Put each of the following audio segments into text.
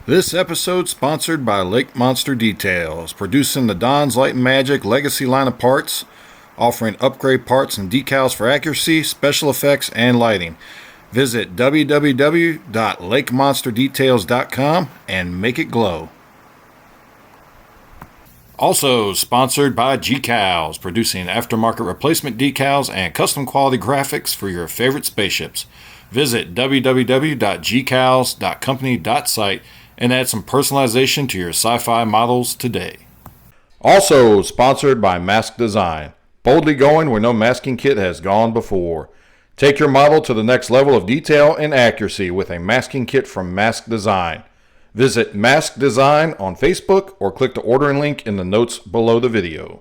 This episode sponsored by Lake Monster Details, producing the Don's Light and Magic Legacy line of parts, offering upgrade parts and decals for accuracy, special effects, and lighting. Visit www.lakemonsterdetails.com and make it glow. Also sponsored by GCals, producing aftermarket replacement decals and custom quality graphics for your favorite spaceships. Visit www.gcals.company.site and add some personalization to your sci-fi models today. Also sponsored by Mask Design, boldly going where no masking kit has gone before. Take your model to the next level of detail and accuracy with a masking kit from Mask Design. Visit Mask Design on Facebook or click the ordering link in the notes below the video.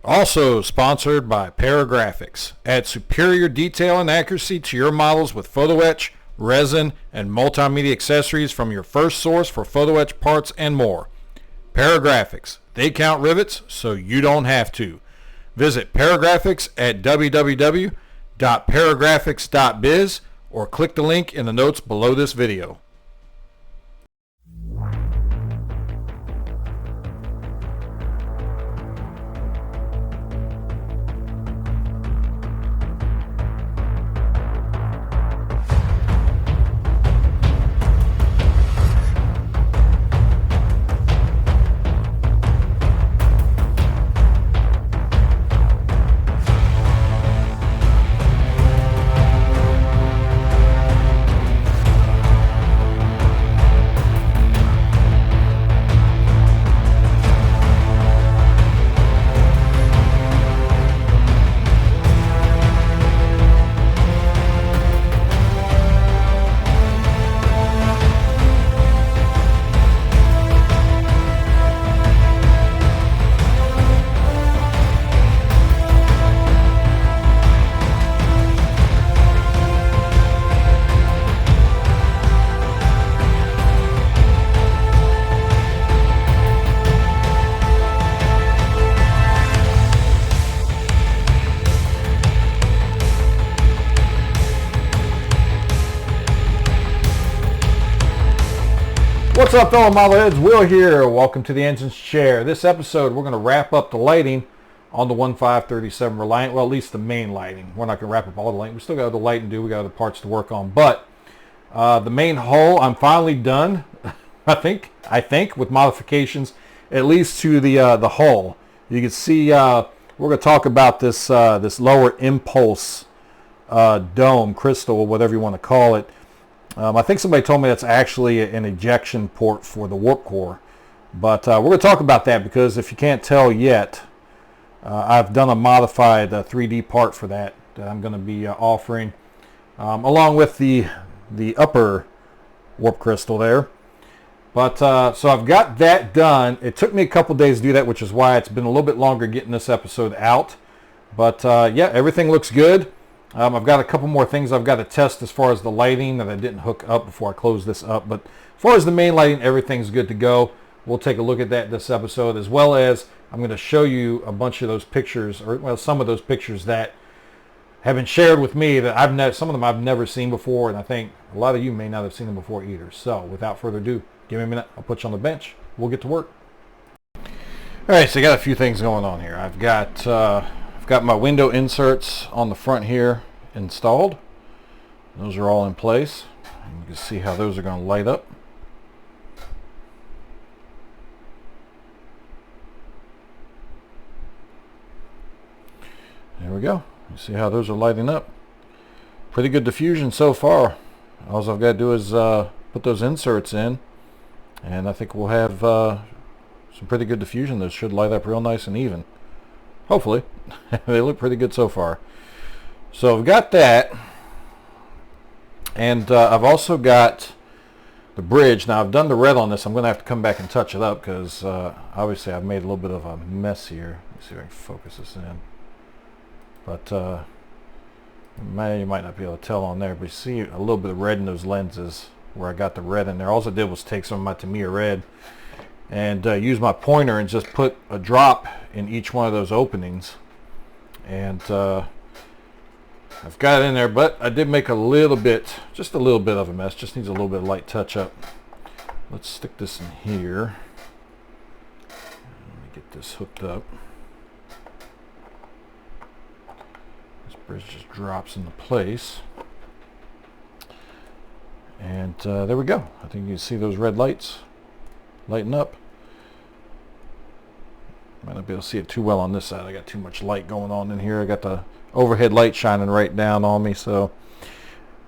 Also sponsored by Paragrafix. Add superior detail and accuracy to your models with photo etch, resin, and multimedia accessories from your first source for photo etch parts and more. Paragrafix. They count rivets so you don't have to. Visit Paragrafix at www.paragrafix.biz or click the link in the notes below this video. What's up, fellow model heads? Will here. Welcome to the Engine's Chair. This episode, we're going to wrap up the lighting on the 1537 Reliant. Well, at least the main lighting. We're not going to wrap up all the lighting. We still got the lighting to do. We got other parts to work on. But the main hull, I'm finally done. I think with modifications, at least to the hull. You can see we're going to talk about this this lower impulse dome crystal, whatever you want to call it. I think somebody told me that's actually an ejection port for the warp core. But we're going to talk about that because if you can't tell yet, I've done a modified 3D part for that I'm going to be offering along with the upper warp crystal there. But so I've got that done. It took me a couple days to do that, which is why it's been a little bit longer getting this episode out. But yeah, everything looks good. I've got a couple more things I've got to test as far as the lighting that I didn't hook up before I close this up. But as far as the main lighting, everything's good to go. We'll take a look at that this episode, as well as I'm going to show you a bunch of those pictures, or well, some of those pictures that have been shared with me that some of them I've never seen before, and I think a lot of you may not have seen them before either. So without further ado, give me a minute. I'll put you on the bench. We'll get to work. All right, so I got a few things going on here. I've got my window inserts on the front here installed. Those are all in place. And you can see how those are going to light up. There we go. You see how those are lighting up. Pretty good diffusion so far. All I've got to do is put those inserts in, and I think we'll have some pretty good diffusion. Those should light up real nice and even. Hopefully. They look pretty good so far. So I've got that, and I've also got the bridge. Now I've done the red on this. I'm going to have to come back and touch it up because obviously I've made a little bit of a mess here. Let's see if I can focus this in. But you might not be able to tell on there, but you see a little bit of red in those lenses where I got the red in there. All I did was take some of my Tamiya red and use my pointer and just put a drop in each one of those openings, and I've got it in there, but I did make a little bit, just a little bit of a mess. Just needs a little bit of light touch up. Let's stick this in here. Let me get this hooked up. This bridge just drops into place. And there we go. I think you can see those red lights lighting up. Might not be able to see it too well on this side. I got too much light going on in here. I got the overhead light shining right down on me. So,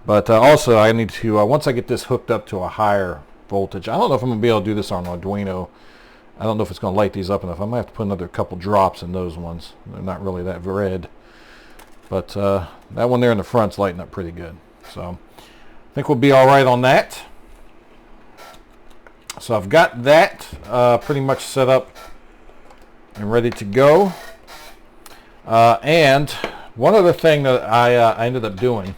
but also I need to once I get this hooked up to a higher voltage. I don't know if I'm gonna be able to do this on Arduino. I don't know if it's gonna light these up enough. I might have to put another couple drops in those ones. They're not really that red, but that one there in the front's lighting up pretty good. So I think we'll be all right on that. So I've got that pretty much set up and ready to go. And one other thing that I ended up doing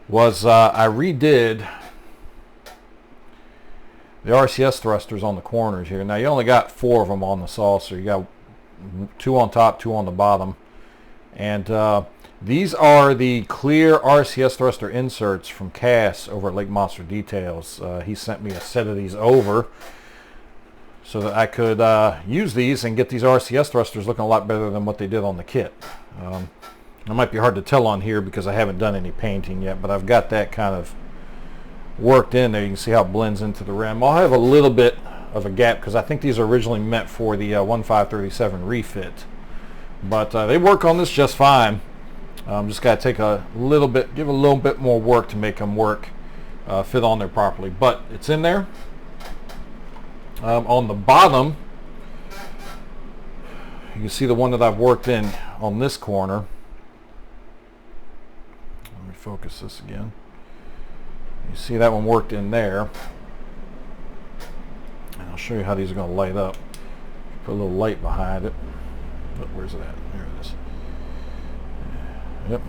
was I redid the RCS thrusters on the corners here. Now you only got 4 of them on the saucer. You got 2 on top, 2 on the bottom. And these are the clear RCS thruster inserts from Cass over at Lake Monster Details. He sent me a set of these over so that I could use these and get these RCS thrusters looking a lot better than what they did on the kit. It might be hard to tell on here because I haven't done any painting yet, but I've got that kind of worked in there. You can see how it blends into the rim. I'll have a little bit of a gap because I think these are originally meant for the 1537 refit, but they work on this just fine. Just got to take a little bit, give a little bit more work to make them work, fit on there properly, but it's in there. On the bottom, you can see the one that I've worked in on this corner. Let me focus this again. You see that one worked in there. And I'll show you how these are going to light up. Put a little light behind it. But where's it at? There it is. Yep.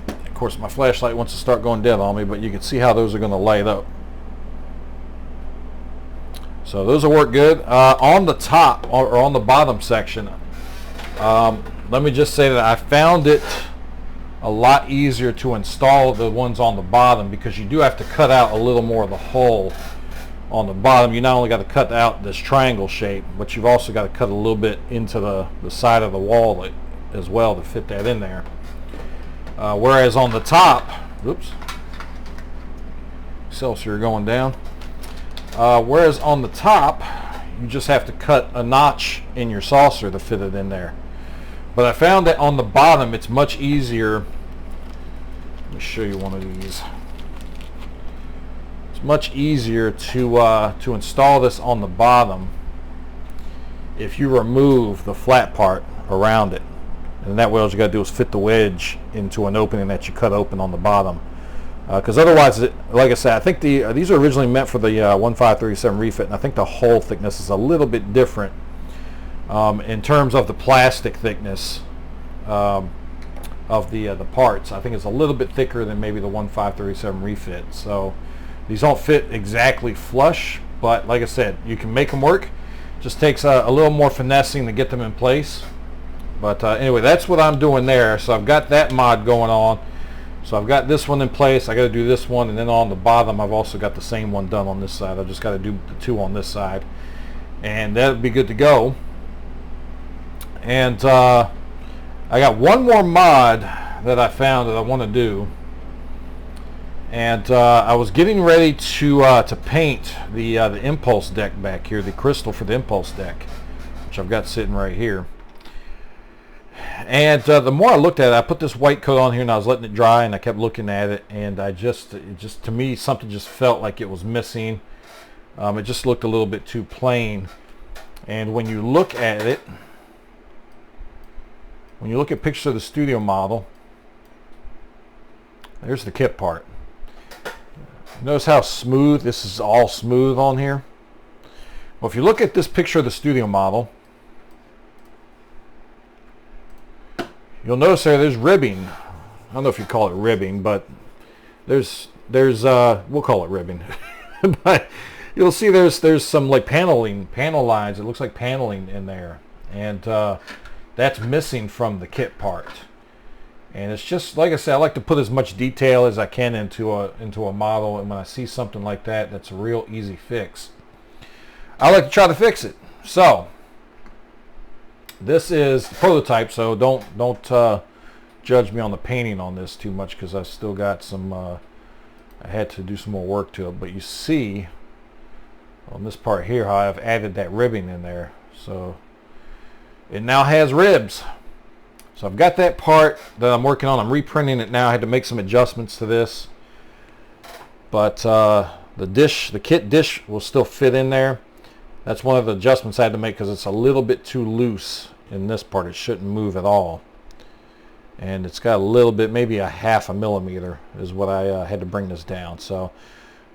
Of course, my flashlight wants to start going dead on me, but you can see how those are going to light up. So those will work good. On the top or on the bottom section, let me just say that I found it a lot easier to install the ones on the bottom because you do have to cut out a little more of the hole on the bottom. You not only got to cut out this triangle shape, but you've also got to cut a little bit into the side of the wall as well to fit that in there. Whereas on the top, oops, Excelsior going down. Whereas on the top, you just have to cut a notch in your saucer to fit it in there. But I found that on the bottom, it's much easier. Let me show you one of these. It's much easier to install this on the bottom if you remove the flat part around it. And that way, all you got to do is fit the wedge into an opening that you cut open on the bottom. Because otherwise, like I said, I think these are originally meant for the 1537 refit, and I think the hole thickness is a little bit different in terms of the plastic thickness of the parts. I think it's a little bit thicker than maybe the 1537 refit. So these don't fit exactly flush, but like I said, you can make them work. Just takes a little more finessing to get them in place. But anyway, that's what I'm doing there. So I've got that mod going on. So I've got this one in place. I got to do this one, and then on the bottom I've also got the same one done on this side. I've just got to do the 2 on this side, and that'll be good to go. And I got one more mod that I found that I want to do, and I was getting ready to paint the impulse deck back here, the crystal for the impulse deck, which I've got sitting right here. And the more I looked at it, I put this white coat on here and I was letting it dry, and I kept looking at it, and it just to me, something just felt like it was missing. It just looked a little bit too plain. And when you look at it, when you look at pictures of the studio model, there's the kit part. Notice how smooth, this is all smooth on here. Well, if you look at this picture of the studio model, you'll notice there's ribbing. I don't know if you call it ribbing, but there's we'll call it ribbing. But you'll see there's some like panel lines. It looks like paneling in there, and that's missing from the kit part. And it's just, like I said, I like to put as much detail as I can into a model, and when I see something like that, that's a real easy fix, I like to try to fix it. So this is the prototype, so don't judge me on the painting on this too much, because I still got some, I had to do some more work to it. But you see on this part here how I've added that ribbing in there, so it now has ribs. So I've got that part that I'm working on. I'm reprinting it now. I had to make some adjustments to this, but the kit dish will still fit in there. That's one of the adjustments I had to make, because it's a little bit too loose in this part. It shouldn't move at all, and it's got a little bit, maybe a 1/2 millimeter is what I had to bring this down. So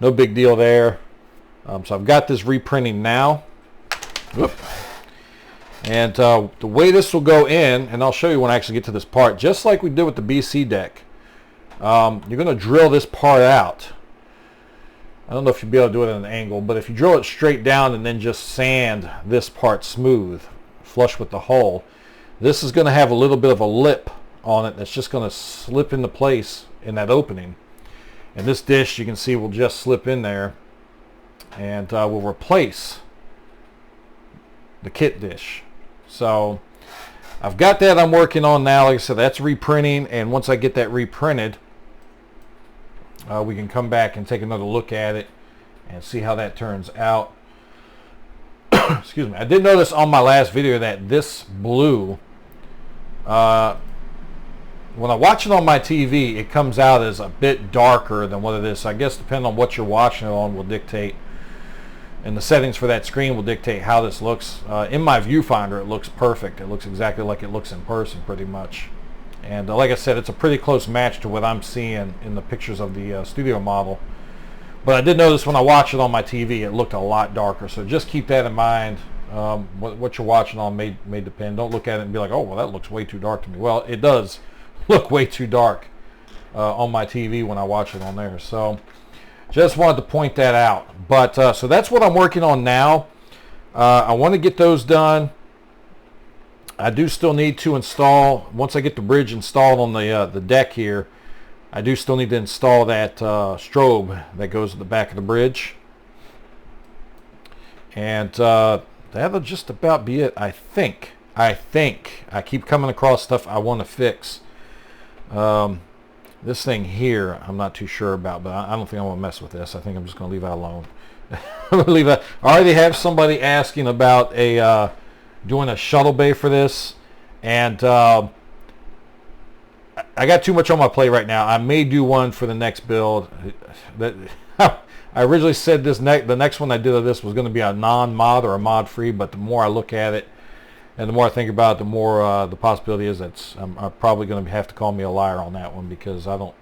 no big deal there. So I've got this reprinting now. Whoop. And the way this will go in, and I'll show you when I actually get to this part, just like we did with the BC deck, you're going to drill this part out. I don't know if you'll be able to do it at an angle, but if you drill it straight down and then just sand this part smooth, flush with the hole, this is going to have a little bit of a lip on it that's just going to slip into place in that opening. And this dish, you can see, will just slip in there, and will replace the kit dish. So I've got that I'm working on now. Like I said, that's reprinting, and once I get that reprinted, we can come back and take another look at it and see how that turns out. Excuse me. I did notice on my last video that this blue, when I watch it on my TV, it comes out as a bit darker than what it is. So I guess depending on what you're watching it on will dictate, and the settings for that screen will dictate how this looks. In my viewfinder, it looks perfect. It looks exactly like it looks in person, pretty much. And like I said, it's a pretty close match to what I'm seeing in the pictures of the studio model. But I did notice when I watched it on my TV, it looked a lot darker. So just keep that in mind. What you're watching on may depend. Don't look at it and be like, oh, well, that looks way too dark to me. Well, it does look way too dark on my TV when I watch it on there. So just wanted to point that out. But so that's what I'm working on now. I want to get those done. I do still need to install, once I get the bridge installed on the deck here, I do still need to install that strobe that goes at the back of the bridge. And that'll just about be it, I think. I keep coming across stuff I want to fix. This thing here, I'm not too sure about, but I don't think I want to mess with this. I think I'm just going to leave that alone. I'm gonna leave that. I already have somebody asking about doing a shuttle bay for this, and I got too much on my plate right now. I may do one for the next build. I originally said the next one I did of this was going to be a non-mod or a mod-free, but the more I look at it and the more I think about it, the more the possibility is that I'm probably going to have to call me a liar on that one, because I don't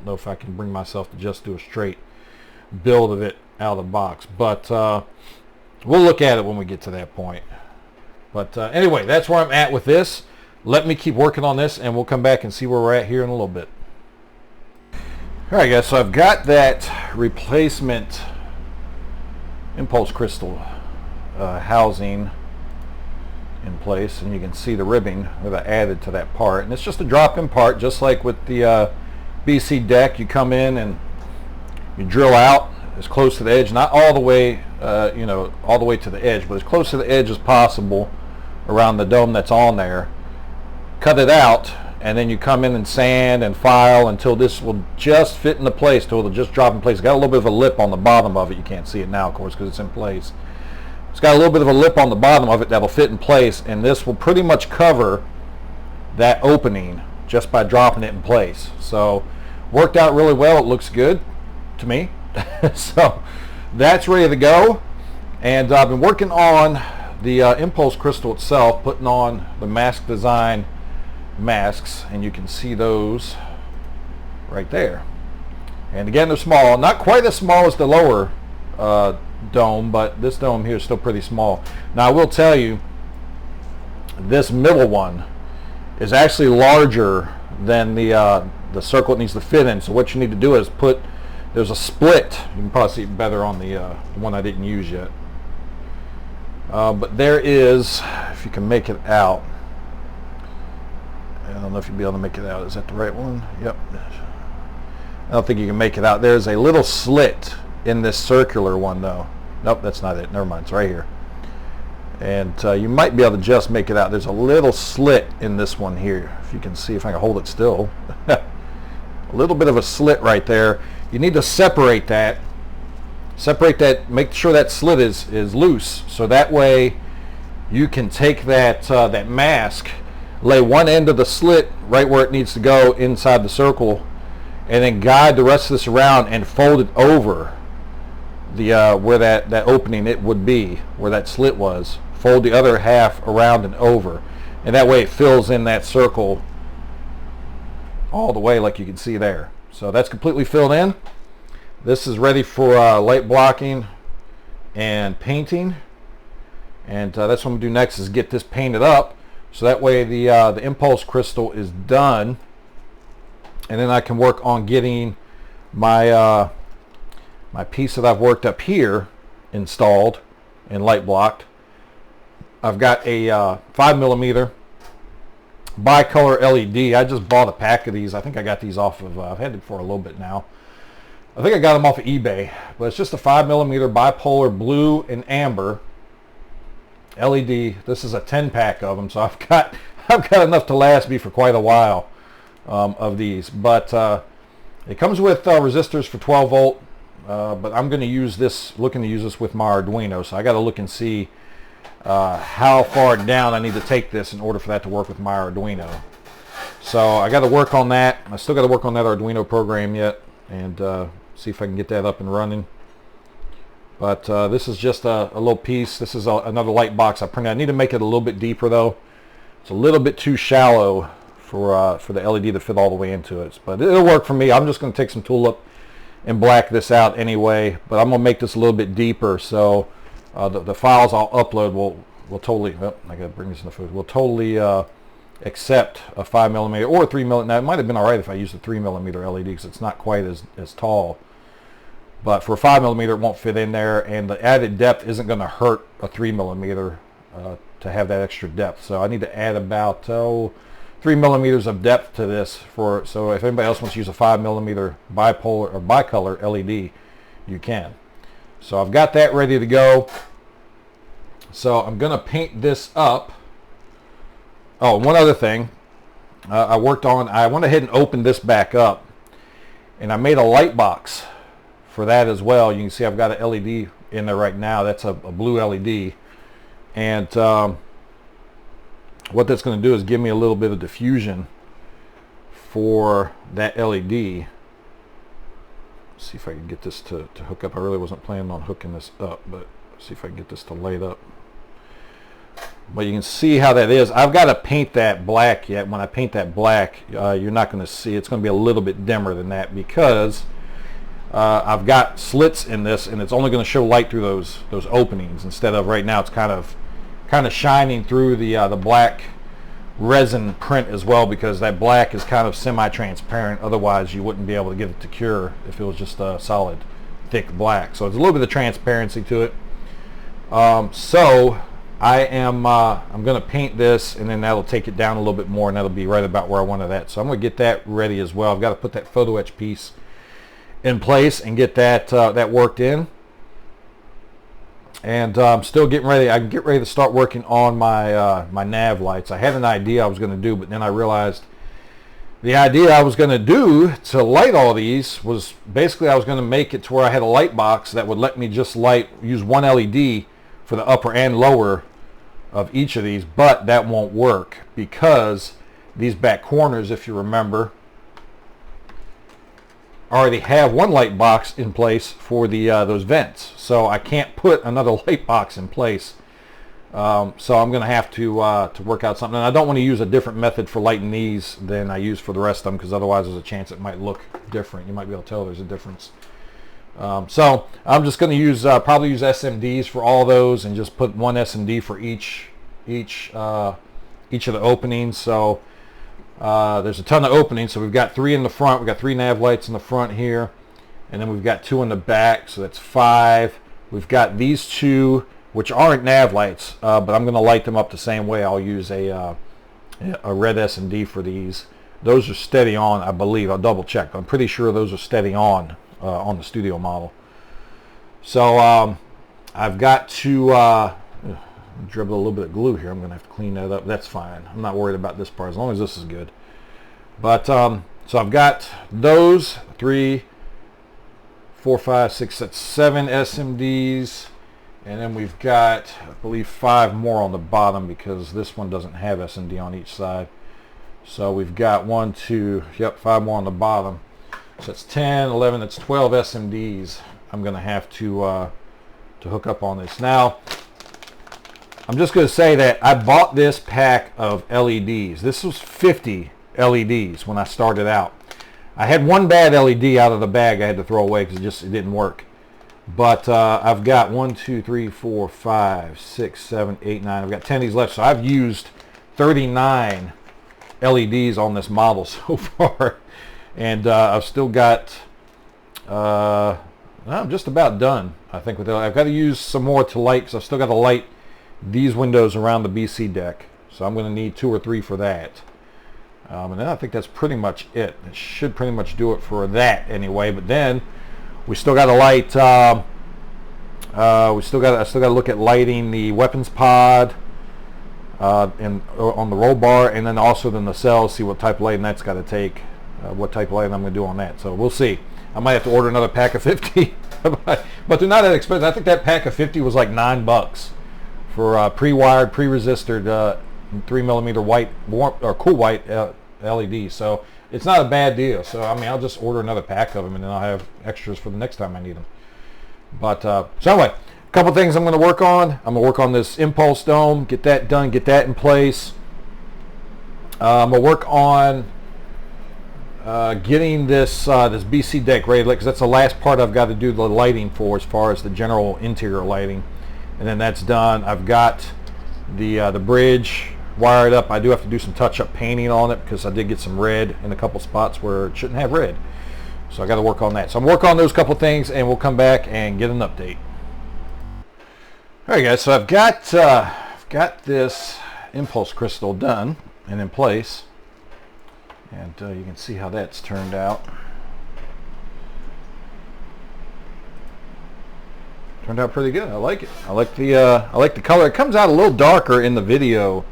know if I can bring myself to just do a straight build of it out of the box. But we'll look at it when we get to that point. But anyway, that's where I'm at with this. Let me keep working on this, and we'll come back and see where we're at here in a little bit. All right, guys, so I've got that replacement impulse crystal housing in place, and you can see the ribbing that I added to that part. And it's just a drop-in part, just like with the BC deck. You come in and you drill out as close to the edge, not all the way, all the way to the edge, but as close to the edge as possible around the dome that's on there. Cut it out, and then you come in and sand and file until this will just fit into place, till it'll just drop in place. It's got a little bit of a lip on the bottom of it. You can't see it now, of course, because it's in place. It's got a little bit of a lip on the bottom of it that'll fit in place, and this will pretty much cover that opening just by dropping it in place. So worked out really well. It looks good to me. So that's ready to go, and I've been working on the impulse crystal itself, putting on the mask design masks, and you can see those right there. And again, they're small, not quite as small as the lower dome, but this dome here is still pretty small. Now I will tell you, this middle one is actually larger than the circle it needs to fit in. So what you need to do is there's a split. You can probably see it better on the one I didn't use yet. But there is, if you can make it out, I don't know if you'll be able to make it out. Is that the right one? Yep. I don't think you can make it out. There's a little slit in this circular one though. Nope, that's not it. Never mind. It's right here. And you might be able to just make it out. There's a little slit in this one here. If you can see, if I can hold it still. A little bit of a slit right there. You need to separate that. Separate that. Make sure that slit is loose. So that way you can take that, that mask, lay one end of the slit right where it needs to go inside the circle, and then guide the rest of this around and fold it over the where that opening it would be, where that slit was. Fold the other half around and over, and that way it fills in that circle all the way like you can see there. So that's completely filled in. This is ready for light blocking and painting, and that's what I'm going to do next, is get this painted up so that way the impulse crystal is done, and then I can work on getting my my piece that I've worked up here installed and light blocked. I've got a 5mm bicolor LED. I just bought a pack of these. I think I got these off of, I've had them for a little bit now. I think I got them off of eBay, but it's just a 5mm bipolar blue and amber LED. This is a 10-pack of them, so I've got enough to last me for quite a while of these. But it comes with resistors for 12 volt, but I'm going to use this, looking to use this with my Arduino, so I got to look and see how far down I need to take this in order for that to work with my Arduino. So I got to work on that. I still got to work on that Arduino program yet, and see if I can get that up and running. But this is just a little piece. This is another light box I printed. I need to make it a little bit deeper though. It's a little bit too shallow for the LED to fit all the way into it, but it'll work for me. I'm just going to take some tulip and black this out anyway, but I'm going to make this a little bit deeper, so the files I'll upload will totally, oh, I got to bring this in the food, will totally accept a 5mm or a 3mm. Now it might have been alright if I used a 3mm LED because it's not quite as tall, but for a 5mm it won't fit in there, and the added depth isn't going to hurt a 3mm to have that extra depth. So I need to add about 3mm of depth to this, so if anybody else wants to use a 5mm bipolar or bicolor LED, you can. So I've got that ready to go. So I'm going to paint this up. Oh, one other thing I went ahead and opened this back up, and I made a light box for that as well. You can see I've got an LED in there right now. That's a blue LED, and what that's going to do is give me a little bit of diffusion for that LED. See if I can get this to hook up. I really wasn't planning on hooking this up, but see if I can get this to light up. But you can see how that is. I've got to paint that black yet. When I paint that black, you're not going to see. It's going to be a little bit dimmer than that because I've got slits in this, and it's only going to show light through those openings instead of right now. It's kind of shining through the black resin print as well, because that black is kind of semi-transparent. Otherwise you wouldn't be able to get it to cure if it was just a solid thick black. So there's a little bit of transparency to it. So I'm going to paint this, and then that'll take it down a little bit more, and that'll be right about where I wanted that. So I'm going to get that ready as well. I've got to put that photo etch piece in place and get that worked in. And I'm still getting ready. I can get ready to start working on my my nav lights. I had an idea I was going to do, but then I realized the idea I was going to do to light all these was basically I was going to make it to where I had a light box that would let me just use one LED for the upper and lower of each of these, but that won't work because these back corners, if you remember, already have one light box in place for the those vents, so I can't put another light box in place. So I'm going to have to work out something, and I don't want to use a different method for lighting these than I use for the rest of them, because otherwise there's a chance it might look different. You might be able to tell there's a difference. So I'm just going to use probably use SMDs for all those, and just put one SMD for each of the openings. So there's a ton of openings, so we've got 3 in the front. We've got 3 nav lights in the front here, and then we've got 2 in the back, so that's 5. We've got these 2, which aren't nav lights, but I'm going to light them up the same way. I'll use a a red S&D for these. Those are steady on, I believe. I'll double check. I'm pretty sure those are steady on the studio model. So I've got to dribble a little bit of glue here. I'm going to have to clean that up. That's fine. I'm not worried about this part as long as this is good. But so I've got those 3, 4, 5, 6, that's 7 SMDs. And then we've got, I believe, 5 more on the bottom because this one doesn't have SMD on each side. So we've got 1, 2, 5 more on the bottom. So that's 10, 11, that's 12 SMDs I'm going to have to hook up on this. Now, I'm just going to say that I bought this pack of LEDs. This was 50 LEDs when I started out. I had one bad LED out of the bag I had to throw away because it didn't work. But I've got 1, 2, 3, 4, 5, 6, 7, 8, 9. I've got 10 of these left. So I've used 39 LEDs on this model so far. And I've still got, I'm just about done, I think, with it. I've got to use some more to light because I've still got to light these windows around the BC deck. So I'm going to need 2 or 3 for that. And then I think that's pretty much it. It should pretty much do it for that anyway. But then we still got to light. I still got to look at lighting the weapons pod and on the roll bar, and then also the nacelle. See what type of lighting that's got to take. What type of lighting I'm going to do on that. So we'll see. I might have to order another pack of 50, but they're not that expensive. I think that pack of 50 was like $9 for pre-wired, pre-resisted 3mm white or cool white LED. So it's not a bad deal. So I mean, I'll just order another pack of them, and then I'll have extras for the next time I need them. But so anyway, a couple things I'm going to work on. I'm going to work on this impulse dome, get that done, get that in place. I'm going to work on getting this this BC deck ready, because that's the last part I've got to do the lighting for, as far as the general interior lighting, and then that's done. I've got the bridge wired up. I do have to do some touch-up painting on it because I did get some red in a couple spots where it shouldn't have red, so I got to work on that. So I'm working on those couple things, and we'll come back and get an update. All right, guys. So I've got this impulse crystal done and in place. And you can see how that's turned out. Turned out pretty good. I like it. I like the color. It comes out a little darker in the video.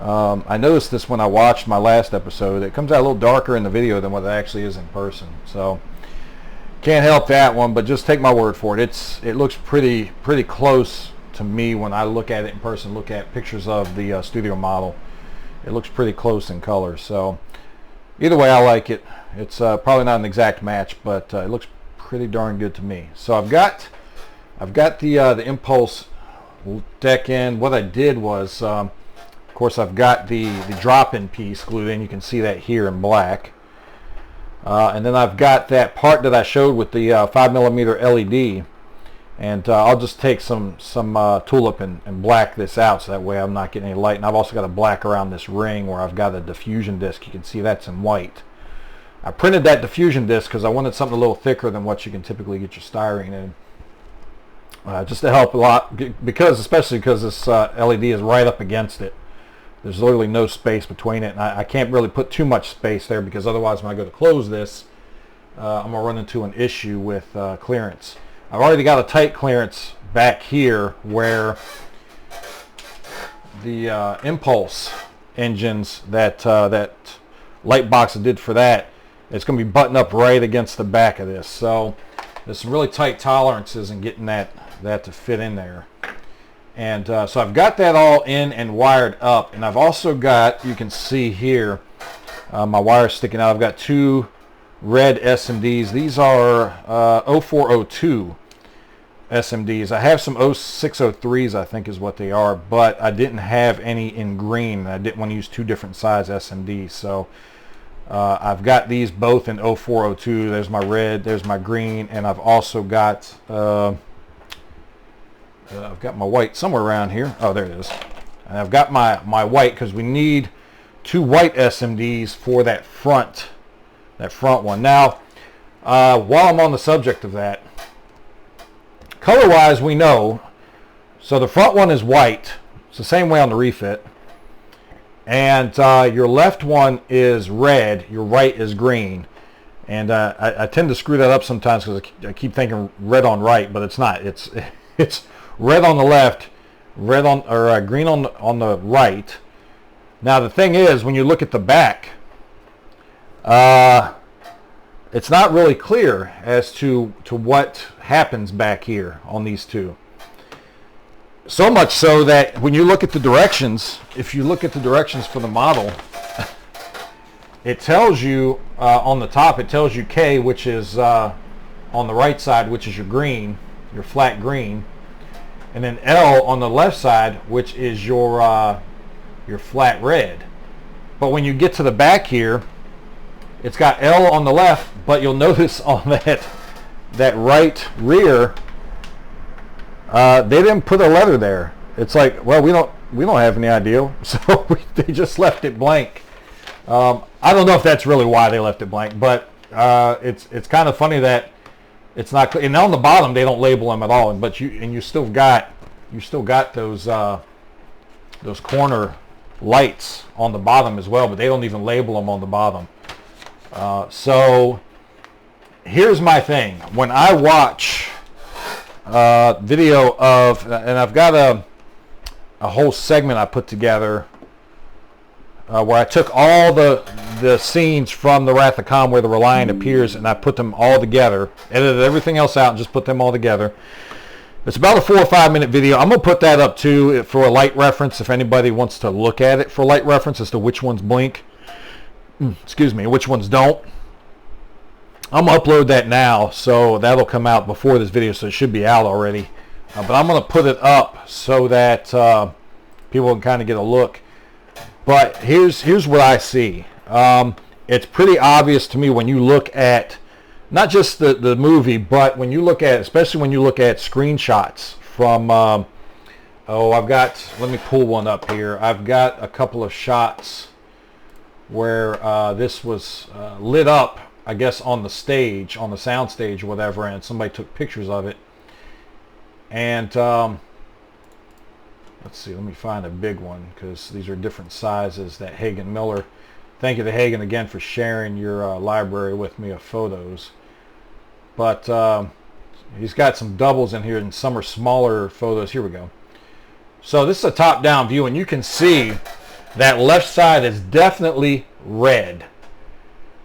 I noticed this when I watched my last episode. It comes out a little darker in the video than what it actually is in person. So can't help that one, but just take my word for it. It looks pretty close to me when I look at it in person. Look at pictures of the studio model. It looks pretty close in color. So either way, I like it. It's probably not an exact match, but it looks pretty darn good to me. So I've got the impulse deck in. What I did was, of course, I've got the drop-in piece glued in. You can see that here in black. And then I've got that part that I showed with the 5mm LED. And I'll just take some tulip and black this out, so that way I'm not getting any light. And I've also got a black around this ring where I've got a diffusion disc. You can see that's in white. I printed that diffusion disc because I wanted something a little thicker than what you can typically get your styrene in. Just to help a lot, especially because this LED is right up against it. There's literally no space between it, and I can't really put too much space there, because otherwise when I go to close this, I'm going to run into an issue with clearance. I've already got a tight clearance back here where the impulse engines, that light box I did for that, it's going to be buttoned up right against the back of this. So there's some really tight tolerances in getting that to fit in there. And so I've got that all in and wired up, and I've also got, you can see here, my wires sticking out. I've got 2 red SMDs. These are 0402 SMDs. I have some 0603s, I think is what they are, but I didn't have any in green. I didn't want to use 2 different size SMDs, so I've got these both in 0402. There's my red, there's my green, and I've also got I've got my white somewhere around here. Oh, there it is. And I've got my white, because we need 2 white SMDs for that front one. Now, while I'm on the subject of that, color-wise, we know. So the front one is white. It's the same way on the refit. and your left one is red, your right is green. And I tend to screw that up sometimes because I keep thinking red on right, but it's not. It's red on the left, red on or green on the right. Now the thing is, when you look at the back, it's not really clear as to what happens back here on these two. So much so that when you look at the directions, if you look at the directions for the model, it tells you on the top, it tells you K, which is on the right side, which is your green, your flat green, and then L on the left side, which is your flat red. But when you get to the back here, it's got L on the left, but you'll notice on that right rear, they didn't put a letter there. It's like, well, we don't have any idea, so they just left it blank. I don't know if that's really why they left it blank, but it's kind of funny that it's not clear. And on the bottom they don't label them at all. But you still got those corner lights on the bottom as well, but they don't even label them on the bottom. So here's my thing. When I watch video of, and I've got a whole segment I put together where I took all the scenes from the Wrath of Khan where the Reliant appears, and I put them all together, edited everything else out, and just put them all together. It's about a 4 or 5 minute video. I'm going to put that up too for a light reference if anybody wants to look at it for light reference as to which ones blink. Excuse me, which ones don't. I'm going to upload that now, so that'll come out before this video, so it should be out already. But I'm going to put it up so that people can kind of get a look. But here's what I see. It's pretty obvious to me when you look at not just the movie, but when you look at, especially when you look at screenshots from, let me pull one up here. I've got a couple of shots where this was lit up, I guess, on the stage, on the sound stage or whatever, and somebody took pictures of it. And let's see, let me find a big one because these are different sizes that Hagen Miller. Thank you to Hagen again for sharing your library with me of photos. But he's got some doubles in here and some are smaller photos. Here we go. So this is a top-down view, and you can see that left side is definitely red.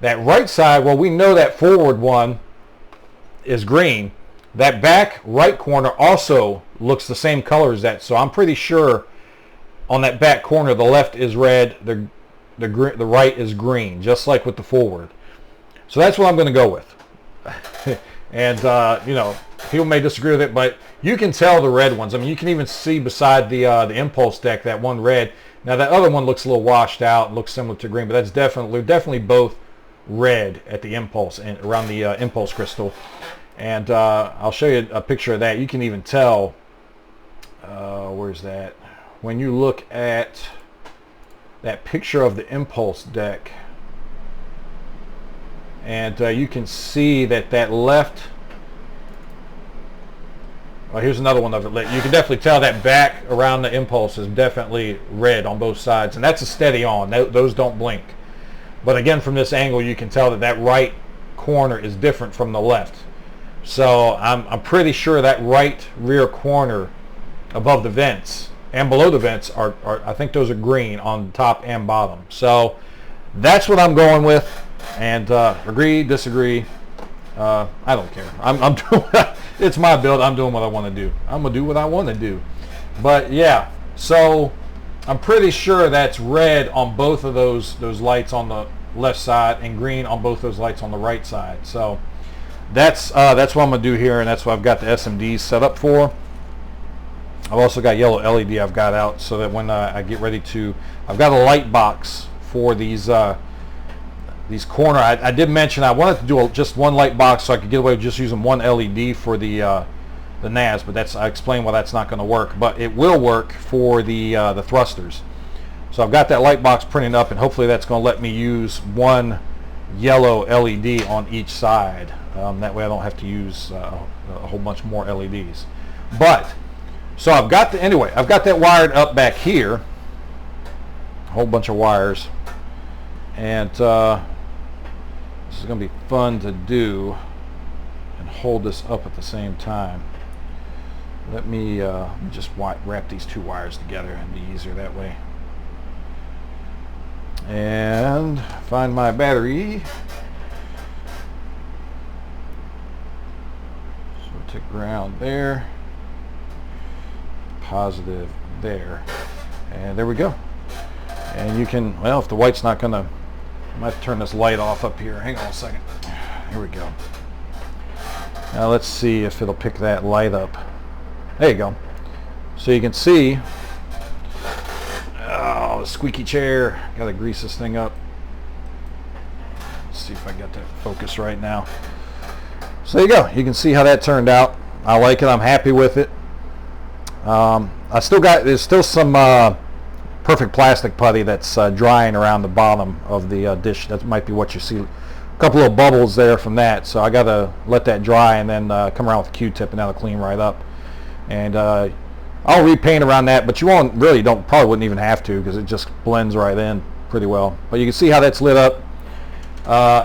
That right side, well, we know that forward one is green. That back right corner also looks the same color as that, so I'm pretty sure on that back corner the left is red, the right is green, just like with the forward. So that's what I'm going to go with. And you know, people may disagree with it, but you can tell the red ones. I mean, you can even see beside the impulse deck that one red. Now that other one looks a little washed out and looks similar to green, but that's definitely both red at the impulse and around the impulse crystal. And I'll show you a picture of that. You can even tell, where's that? When you look at that picture of the impulse deck, and you can see that left, well, here's another one of it. You can definitely tell that back around the impulse is definitely red on both sides, and that's a steady on. Those don't blink. But again, from this angle, you can tell that right corner is different from the left. So I'm pretty sure that right rear corner above the vents and below the vents are I think those are green on top and bottom. So that's what I'm going with. And agree, disagree, I don't care. I'm doing it's my build. I'm doing what I want to do. I'm gonna do what I want to do. But yeah, so I'm pretty sure that's red on both of those lights on the left side and green on both those lights on the right side. So that's what I'm gonna do here, and that's what I've got the SMDs set up for. I've also got yellow LED I've got out so that when I get ready to, I've got a light box for these corner. I did mention I wanted to do just one light box so I could get away with just using one LED for the NAS, but I explained why that's not going to work. But it will work for the thrusters. So I've got that light box printed up, and hopefully that's going to let me use one yellow LED on each side. That way I don't have to use a whole bunch more LEDs. But so I've got that wired up back here. a whole bunch of wires. And this is going to be fun to do and hold this up at the same time. Let me just wrap these two wires together and be easier that way. And find my battery. So take ground there, positive there, and there we go. And you can, well, if the white's not gonna, I might turn this light off up here. Hang on a second. Here we go. Now let's see if it'll pick that light up. There you go. So you can see, oh, the squeaky chair. Gotta grease this thing up. Let's see if I got that focus right now. So there you go. You can see how that turned out. I like it. I'm happy with it. There's still some perfect plastic putty that's drying around the bottom of the dish. That might be what you see. A couple of bubbles there from that. So I gotta let that dry and then come around with a Q-tip and that'll clean right up. And I'll repaint around that, but you probably wouldn't even have to, because it just blends right in pretty well. But you can see how that's lit up.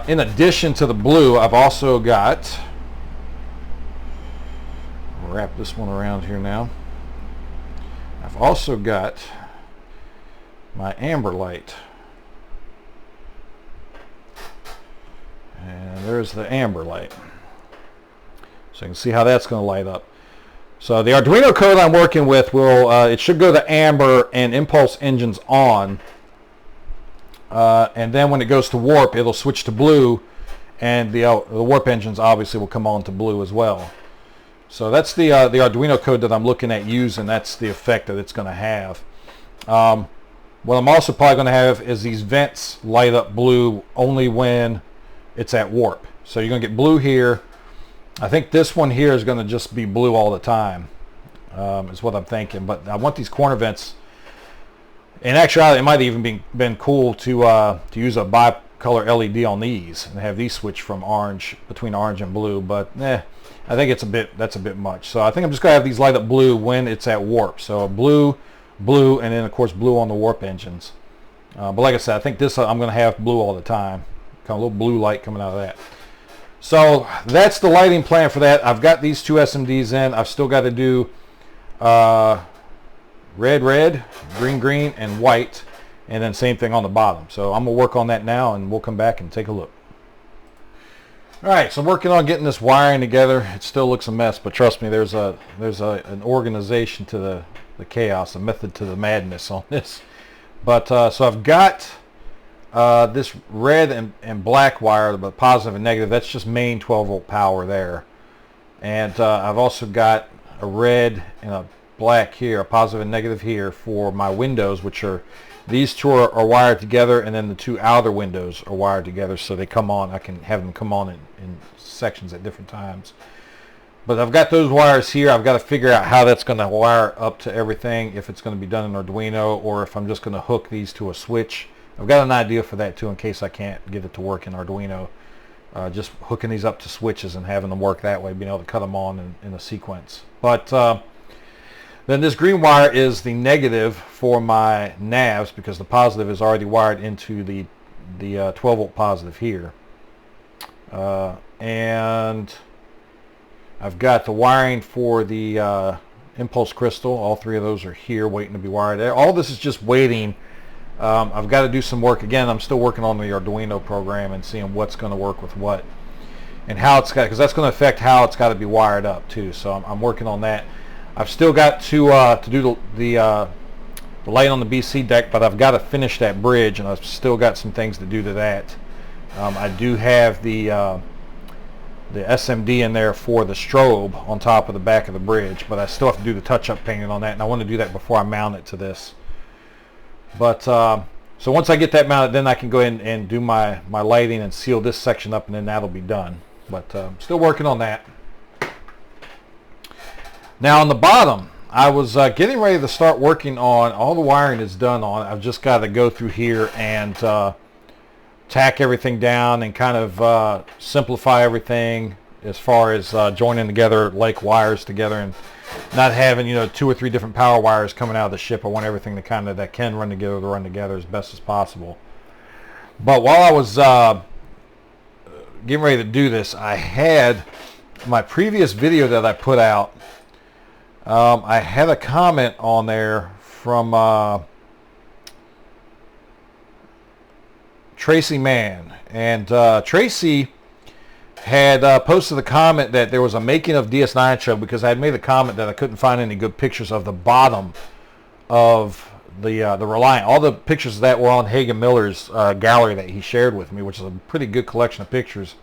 In addition to the blue, I've also got, I'll wrap this one around here now. I've also got my amber light. And there's the amber light. So you can see how that's going to light up. So the Arduino code I'm working with will, it should go to amber and impulse engines on. And then when it goes to warp, it'll switch to blue, and the warp engines obviously will come on to blue as well. So that's the Arduino code that I'm looking at using. That's the effect that it's going to have. What I'm also probably going to have is these vents light up blue only when it's at warp. So you're going to get blue here. I think this one here is going to just be blue all the time, is what I'm thinking. But I want these corner vents. In actuality, it might even been cool to use a bicolor LED on these and have these switch from orange, between orange and blue. But I think that's a bit much. So I think I'm just going to have these light up blue when it's at warp. So blue, blue, and then of course blue on the warp engines. But like I said, I think this I'm going to have blue all the time. Kind of a little blue light coming out of that. So that's the lighting plan for that. I've got these two SMDs in. I've still got to do red, red, green, green, and white, and then same thing on the bottom. So I'm gonna work on that now, and we'll come back and take a look. All right, so I'm working on getting this wiring together. It still looks a mess, but trust me, there's an organization to the chaos, a method to the madness on this. But so I've got this red and black wire, the positive and negative. That's just main 12-volt power there. And I've also got a red and a black here, a positive and negative here for my windows, which are, these two are wired together, and then the two outer windows are wired together, so they come on. I can have them come on in sections at different times. But I've got those wires here. I've got to figure out how that's going to wire up to everything, if it's going to be done in Arduino or if I'm just going to hook these to a switch. I've got an idea for that too, in case I can't get it to work in Arduino. Just hooking these up to switches and having them work that way, being able to cut them on in a sequence. But then this green wire is the negative for my navs, because the positive is already wired into the 12-volt positive here. And I've got the wiring for the impulse crystal. All three of those are here waiting to be wired. All this is just waiting. I've got to do some work. Again, I'm still working on the Arduino program and seeing what's going to work with what and how it's got, because that's going to affect how it's got to be wired up too. So I'm working on that. I've still got to do the light on the BC deck, but I've got to finish that bridge, and I've still got some things to do to that. I do have the SMD in there for the strobe on top of the back of the bridge, but I still have to do the touch-up painting on that, and I want to do that before I mount it to this. But so once I get that mounted, then I can go in and do my lighting and seal this section up, and then that'll be done. But still working on that. Now on the bottom, I was getting ready to start working on, all the wiring is done on. I've just got to go through here and tack everything down and kind of simplify everything as far as joining together like wires together. And not having, 2 or 3 different power wires coming out of the ship. I want everything that can run together to run together as best as possible. But while I was getting ready to do this, I had my previous video that I put out. I had a comment on there from Tracy Mann, and Tracy had posted a comment that there was a making of DS9 show, because I had made the comment that I couldn't find any good pictures of the bottom of the Reliant. All the pictures that were on Hagen Miller's gallery that he shared with me, which is a pretty good collection of pictures,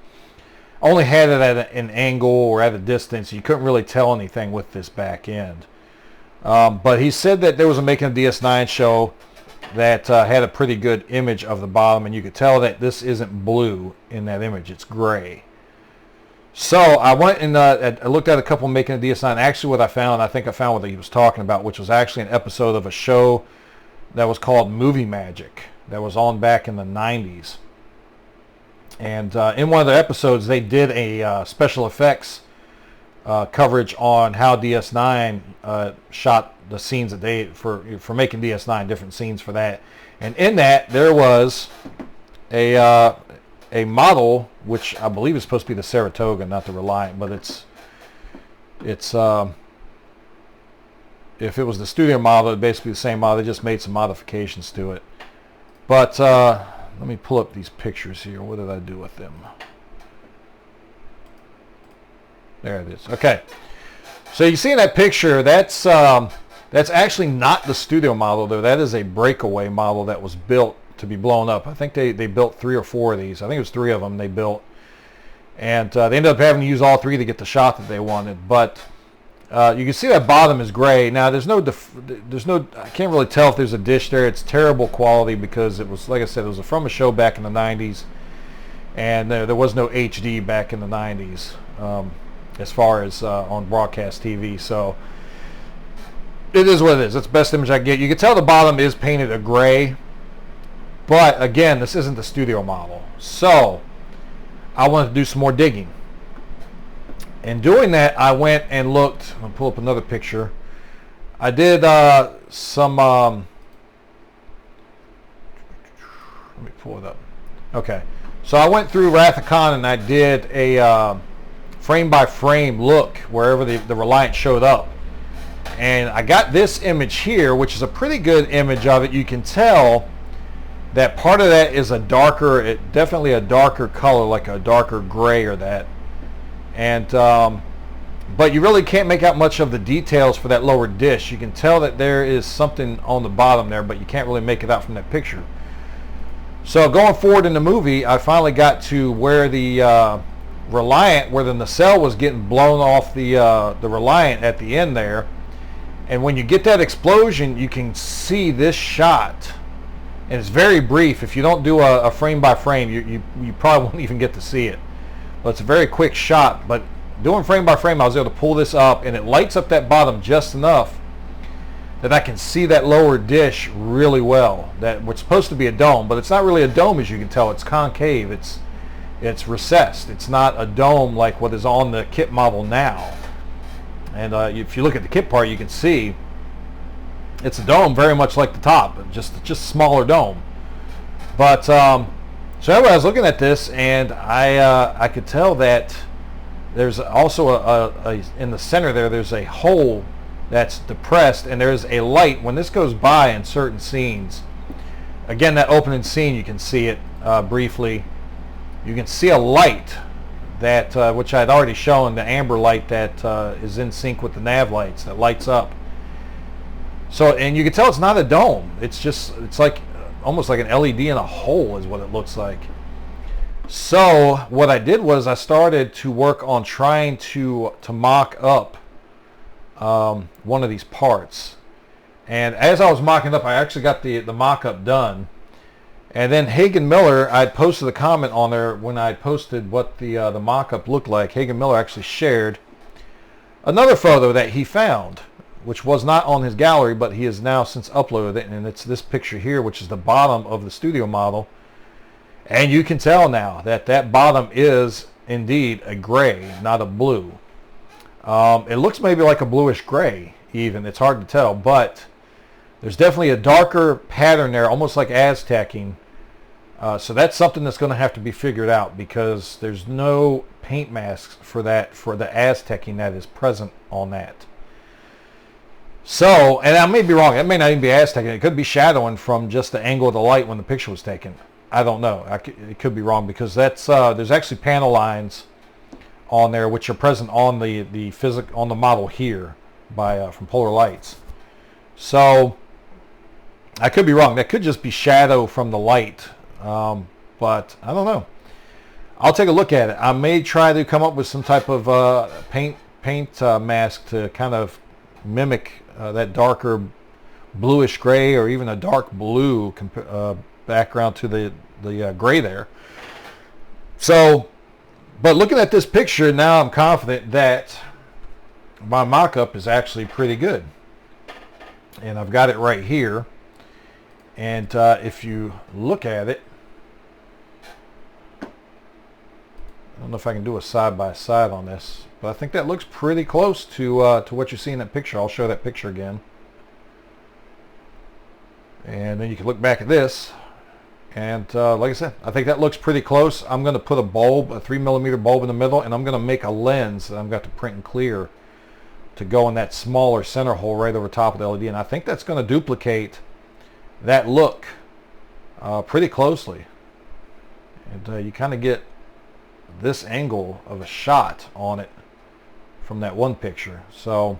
only had it at an angle or at a distance. You couldn't really tell anything with this back end. But he said that there was a making of DS9 show that had a pretty good image of the bottom, and you could tell that this isn't blue in that image, it's gray. So I went and I looked at a couple making of DS9. Actually what I found, I think I found what he was talking about, which was actually an episode of a show that was called Movie Magic, that was on back in the 90s. And in one of the episodes they did a special effects coverage on how DS9 shot the scenes that they for making DS9, different scenes for that. And in that there was a model, which I believe is supposed to be the Saratoga, not the Reliant, but it's if it was the studio model, it'd basically be the same model. They just made some modifications to it. But let me pull up these pictures here. What did I do with them? There it is. Okay. So you see in that picture, that's actually not the studio model, though. That is a breakaway model that was built to be blown up. I think they built 3 or 4 of these. I think it was 3 of them they built. And they ended up having to use all 3 to get the shot that they wanted. But you can see that bottom is gray. Now there's no I can't really tell if there's a dish there. It's terrible quality because it was, like I said, it was from a show back in the 90s, and there was no HD back in the 90s as far as on broadcast TV. So it is what it is. It's the best image I get. You can tell the bottom is painted a gray, but again, this isn't the studio model. So I wanted to do some more digging. In doing that, I went and looked. I'll pull up another picture. I did some. Let me pull it up. Okay, so I went through Wrath of Khan and I did a frame by frame look wherever the Reliant showed up, and I got this image here, which is a pretty good image of it. You can tell that part of that is a darker, definitely a darker color, like a darker gray or that. And but you really can't make out much of the details for that lower dish. You can tell that there is something on the bottom there, but you can't really make it out from that picture. So going forward in the movie, I finally got to where the Reliant, where the nacelle was getting blown off the Reliant at the end there. And when you get that explosion, you can see this shot. And it's very brief. If you don't do a frame by frame, you probably won't even get to see it. But it's a very quick shot. But doing frame by frame, I was able to pull this up, and it lights up that bottom just enough that I can see that lower dish really well. That what's supposed to be a dome, but it's not really a dome, as you can tell. It's concave. It's recessed. It's not a dome like what is on the kit model now. And if you look at the kit part, you can see it's a dome very much like the top, just smaller dome. But so anyway, I was looking at this, and I could tell that there's also in the center there's a hole that's depressed, and there's a light. When this goes by in certain scenes, again, that opening scene, you can see it briefly. You can see a light that which I'd already shown, the amber light that is in sync with the nav lights that lights up. So, and you can tell it's not a dome. It's like almost like an LED in a hole is what it looks like. So what I did was I started to work on trying to mock up one of these parts. And as I was mocking up, I actually got the mock-up done. And then Hagen Miller, I posted a comment on there when I posted what the mock-up looked like. Hagen Miller actually shared another photo that he found, which was not on his gallery, but he has now since uploaded it, and it's this picture here, which is the bottom of the studio model. And you can tell now that that bottom is indeed a gray, not a blue. It looks maybe like a bluish gray even. It's hard to tell, but there's definitely a darker pattern there, almost like Aztecing. So that's something that's going to have to be figured out, because there's no paint masks for that, for the Aztecing that is present on that. So, and I may be wrong. It may not even be Aztecing. It could be shadowing from just the angle of the light when the picture was taken. I don't know. It could be wrong, because that's there's actually panel lines on there which are present on on the model here by from Polar Lights. So I could be wrong. That could just be shadow from the light, but I don't know. I'll take a look at it. I may try to come up with some type of paint mask to kind of mimic that darker bluish gray, or even a dark blue background to the gray there. So, but looking at this picture now, I'm confident that my mock-up is actually pretty good, and I've got it right here. And if you look at it, I don't know if I can do a side-by-side on this, but I think that looks pretty close to what you see in that picture. I'll show that picture again. And then you can look back at this. And like I said, I think that looks pretty close. I'm going to put a bulb, a 3mm bulb in the middle, and I'm going to make a lens that I've got to print and clear to go in that smaller center hole right over top of the LED. And I think that's going to duplicate that look pretty closely. And you kind of get this angle of a shot on it from that one picture. So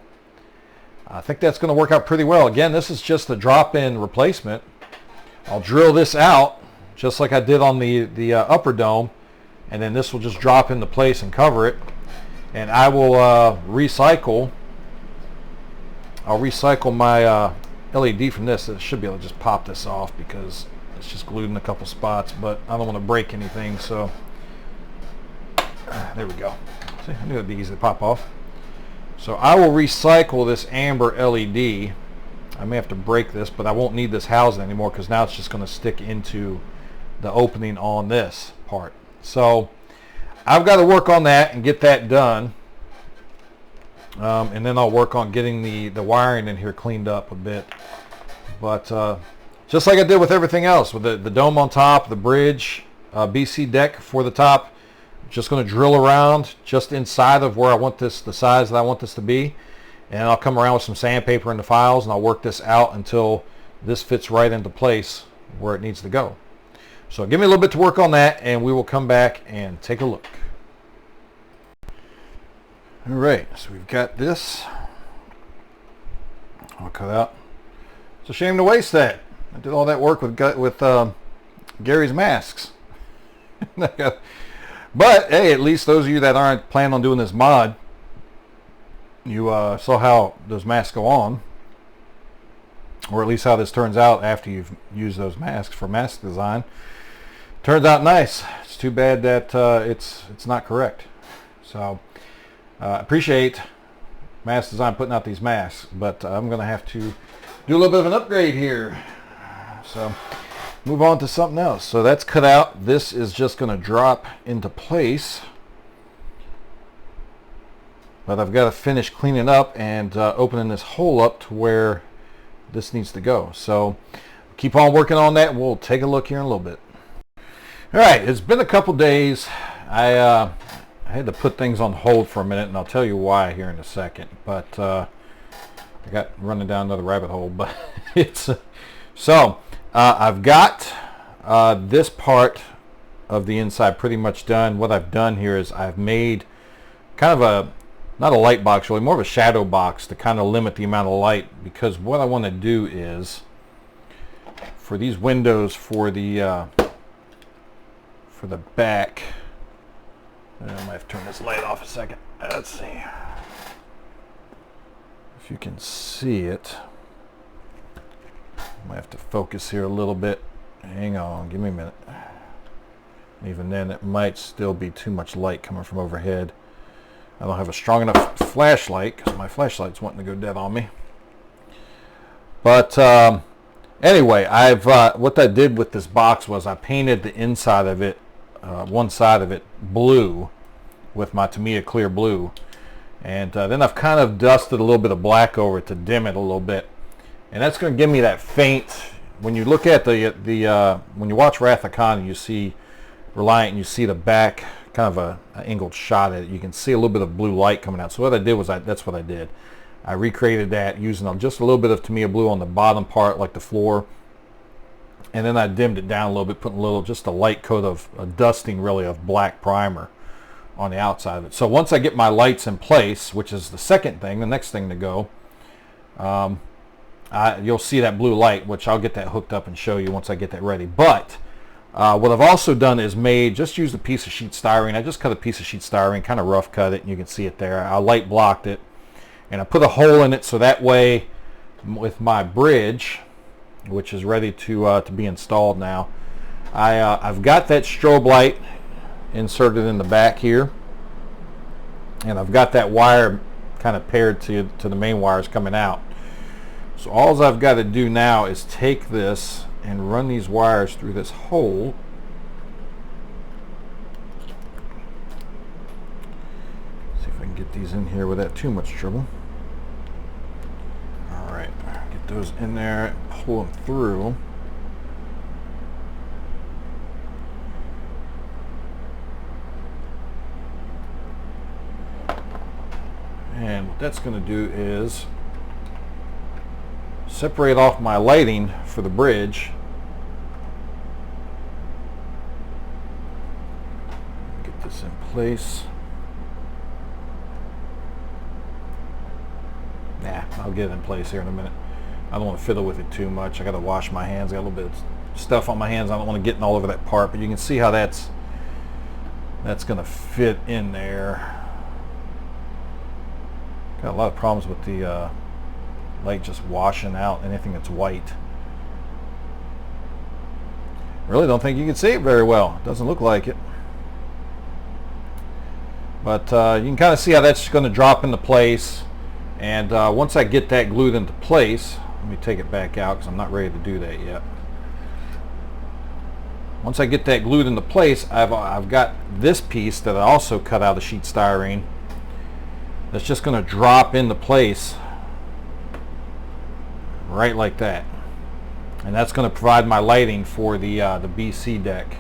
I think that's going to work out pretty well. Again, this is just a drop-in replacement. I'll drill this out just like I did on the upper dome, and then this will just drop into place and cover it. And I will recycle. I'll recycle my LED from this. I should be able to just pop this off because it's just glued in a couple spots, but I don't want to break anything, so there we go. See, I knew it'd be easy to pop off. So I will recycle this amber LED. I may have to break this, but I won't need this housing anymore, because now it's just going to stick into the opening on this part. So I've got to work on that and get that done. And then I'll work on getting the wiring in here cleaned up a bit. But just like I did with everything else, with the dome on top, the bridge, BC deck for the top, just going to drill around just inside of where I want this, the size that I want this to be. And I'll come around with some sandpaper in the files, and I'll work this out until this fits right into place where it needs to go. So give me a little bit to work on that, and we will come back and take a look. All right, so we've got this. I'll cut out. It's a shame to waste that. I did all that work with Gary's masks. But hey, at least those of you that aren't planning on doing this mod, you saw how those masks go on, or at least how this turns out after you've used those masks for mask design. Turns out nice. It's too bad that it's not correct. So appreciate Mask Design putting out these masks, but I'm going to have to do a little bit of an upgrade here. So move on to something else. So that's cut out. This is just going to drop into place. But I've got to finish cleaning up and opening this hole up to where this needs to go. So keep on working on that. We'll take a look here in a little bit. All right, it's been a couple days. I had to put things on hold for a minute, and I'll tell you why here in a second. But I got running down another rabbit hole. But it's so I've got this part of the inside pretty much done. What I've done here is I've made kind of a, not a light box really, more of a shadow box to kind of limit the amount of light, because what I want to do is for these windows for the back, I might have to turn this light off a second. Let's see if you can see it. I might have to focus here a little bit. Hang on, give me a minute. Even then it might still be too much light coming from overhead. I don't have a strong enough flashlight because my flashlight's wanting to go dead on me. But anyway, what I did with this box was I painted the inside of it, one side of it blue with my Tamiya clear blue, And then I've kind of dusted a little bit of black over it to dim it a little bit. And that's going to give me that faint, when you look at when you watch Wrath of Khan and you see Reliant and you see the back, kind of an angled shot at it, you can see a little bit of blue light coming out. So what I did was, that's what I did. I recreated that using just a little bit of Tamiya blue on the bottom part, like the floor. And then I dimmed it down a little bit, putting just a light coat of a dusting really of black primer on the outside of it. So once I get my lights in place, which is the second thing, the next thing to go, you'll see that blue light, which I'll get that hooked up and show you once I get that ready. But what I've also done is just used a piece of sheet styrene. I just cut a piece of sheet styrene, kind of rough cut it, and you can see it there. I light blocked it, and I put a hole in it so that way with my bridge, which is ready to be installed now, I've got that strobe light inserted in the back here, and I've got that wire kind of paired to the main wires coming out. So all I've got to do now is take this and run these wires through this hole. See if I can get these in here without too much trouble. Alright, get those in there, pull them through. And what that's going to do is separate off my lighting for the bridge. Get this in place. I'll get it in place here in a minute. I don't want to fiddle with it too much. I got to wash my hands. I got a little bit of stuff on my hands. I don't want to get all over that part, but you can see how that's going to fit in there. Got a lot of problems with the light just washing out anything that's white. Really don't think you can see it very well. It doesn't look like it. But you can kind of see how that's going to drop into place. And once I get that glued into place, let me take it back out because I'm not ready to do that yet. Once I get that glued into place, I've got this piece that I also cut out of sheet styrene that's just going to drop into place right like that, and that's going to provide my lighting for the BC deck,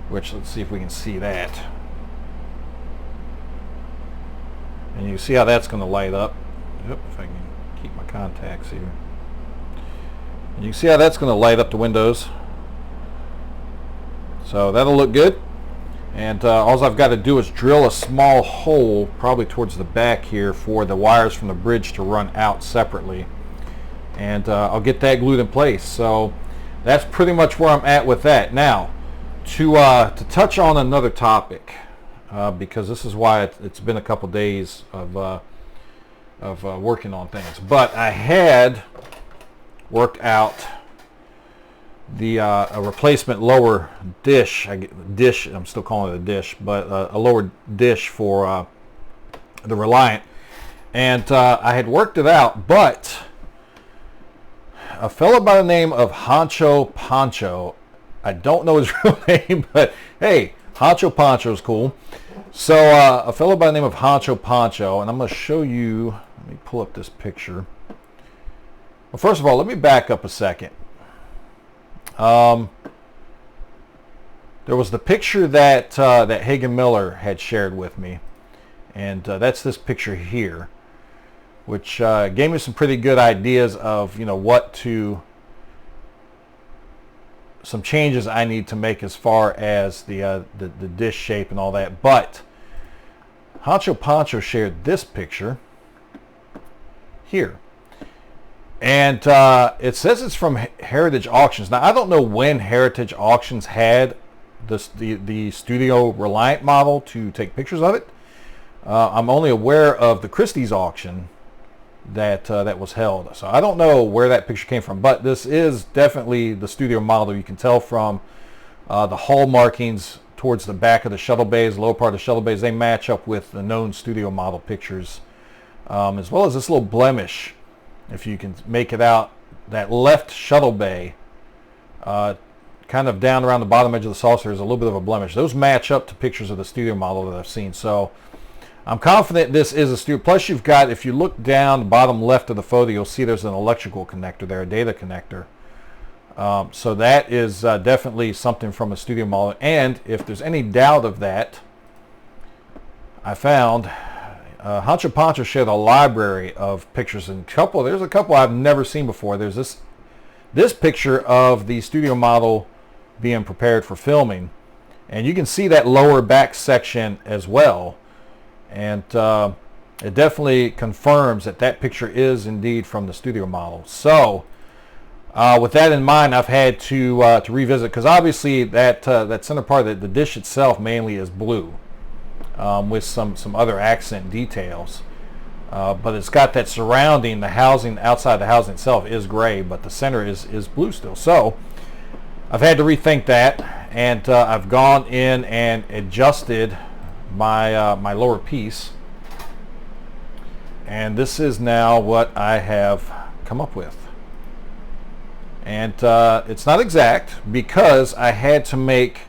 which, let's see if we can see that. And you see how that's going to light up. Yep, if I can keep my contacts here. And you can see how that's going to light up the windows. So that'll look good. And all I've got to do is drill a small hole, probably towards the back here, for the wires from the bridge to run out separately. And I'll get that glued in place. So that's pretty much where I'm at with that. Now, to touch on another topic, because this is why it's been a couple days of working on things. But I had worked out a replacement lower dish. I'm still calling it a dish, but a lower dish for the Reliant. And I had worked it out, but a fellow by the name of Honcho Poncho, I don't know his real name, but hey, Honcho Poncho is cool. So a fellow by the name of Honcho Poncho, and I'm going to show you, let me pull up this picture. Well, first of all, let me back up a second. There was the picture that that Hagen Miller had shared with me, and that's this picture here, which gave me some pretty good ideas of some changes I need to make as far as the dish shape and all that. But Honcho Poncho shared this picture here. And it says it's from Heritage Auctions. Now, I don't know when Heritage Auctions had the Studio Reliant model to take pictures of it. I'm only aware of the Christie's auction that was held. So I don't know where that picture came from, but this is definitely the Studio model. You can tell from the hull markings towards the back of the shuttle bays, lower part of the shuttle bays. They match up with the known Studio model pictures, as well as this little blemish. If you can make it out, that left shuttle bay, kind of down around the bottom edge of the saucer, is a little bit of a blemish. Those match up to pictures of the Studio model that I've seen. So I'm confident this is a studio. Plus you've got, if you look down the bottom left of the photo, you'll see there's an electrical connector there, a data connector. So that is definitely something from a studio model. And if there's any doubt of that, I found Hancho Pancho shared a library of pictures, and there's a couple I've never seen before. There's this picture of the studio model being prepared for filming, and you can see that lower back section as well, and it definitely confirms that that picture is indeed from the studio model. So with that in mind, I've had to revisit, because obviously that center part, the dish itself mainly is blue, with some other accent details, but it's got that surrounding, the housing outside the housing itself is gray, but the center is blue still. So I've had to rethink that, and I've gone in and adjusted my my lower piece, and this is now what I have come up with. And it's not exact, because I had to make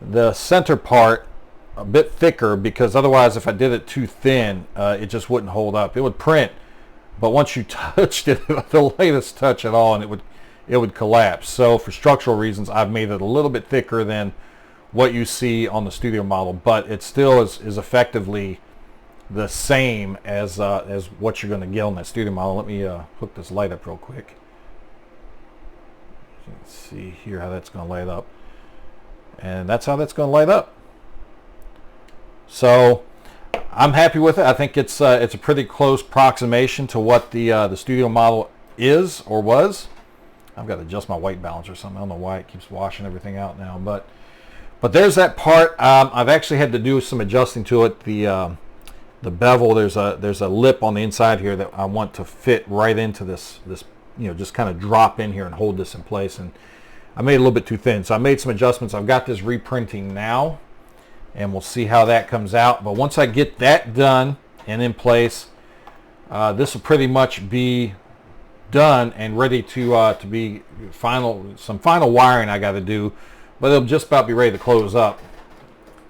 the center part a bit thicker, because otherwise if I did it too thin, it just wouldn't hold up. It would print, but once you touched it, the lightest touch at all, and it would collapse. So for structural reasons, I've made it a little bit thicker than what you see on the studio model, but it still is effectively the same as what you're going to get on that studio model. Let me hook this light up real quick. You can see here how that's going to light up, and that's how that's going to light up. So I'm happy with it. I think it's a pretty close approximation to what the studio model is or was. I've got to adjust my white balance or something. I don't know why it keeps washing everything out now, but there's that part. I've actually had to do some adjusting to it. The bevel, there's a lip on the inside here that I want to fit right into this just kind of drop in here and hold this in place, and I made it a little bit too thin, so I made some adjustments. I've got this reprinting now, and we'll see how that comes out. But once I get that done and in place, this will pretty much be done and ready to be some final wiring I got to do, but it'll just about be ready to close up.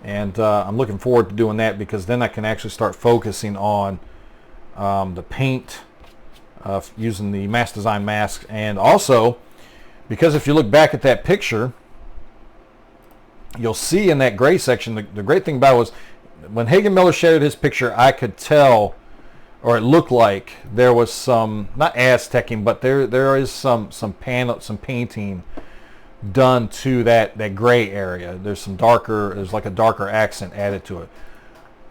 And I'm looking forward to doing that, because then I can actually start focusing on the paint, using the Mass Design mask. And also, because if you look back at that picture, you'll see in that gray section, the great thing about it was when Hagen Miller shared his picture, I could tell, or it looked like there was some, not Aztecing, but there is some painting done to that gray area. There's like a darker accent added to it.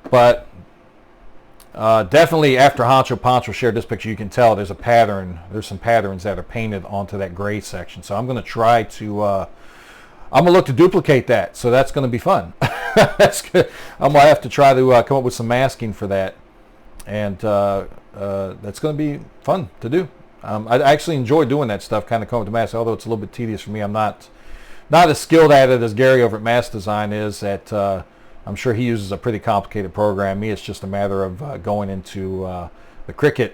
But definitely after Hancho Pancho shared this picture, you can tell there's a pattern. There's some patterns that are painted onto that gray section. So I'm going to try to, I'm going to look to duplicate that. So that's going to be fun. That's good. I'm going to have to try to come up with some masking for that. And that's going to be fun to do. I actually enjoy doing that stuff, kind of coming up with mask, although it's a little bit tedious for me. I'm not as skilled at it as Gary over at Mass Design is. I'm sure he uses a pretty complicated program. Me, it's just a matter of going into the Cricut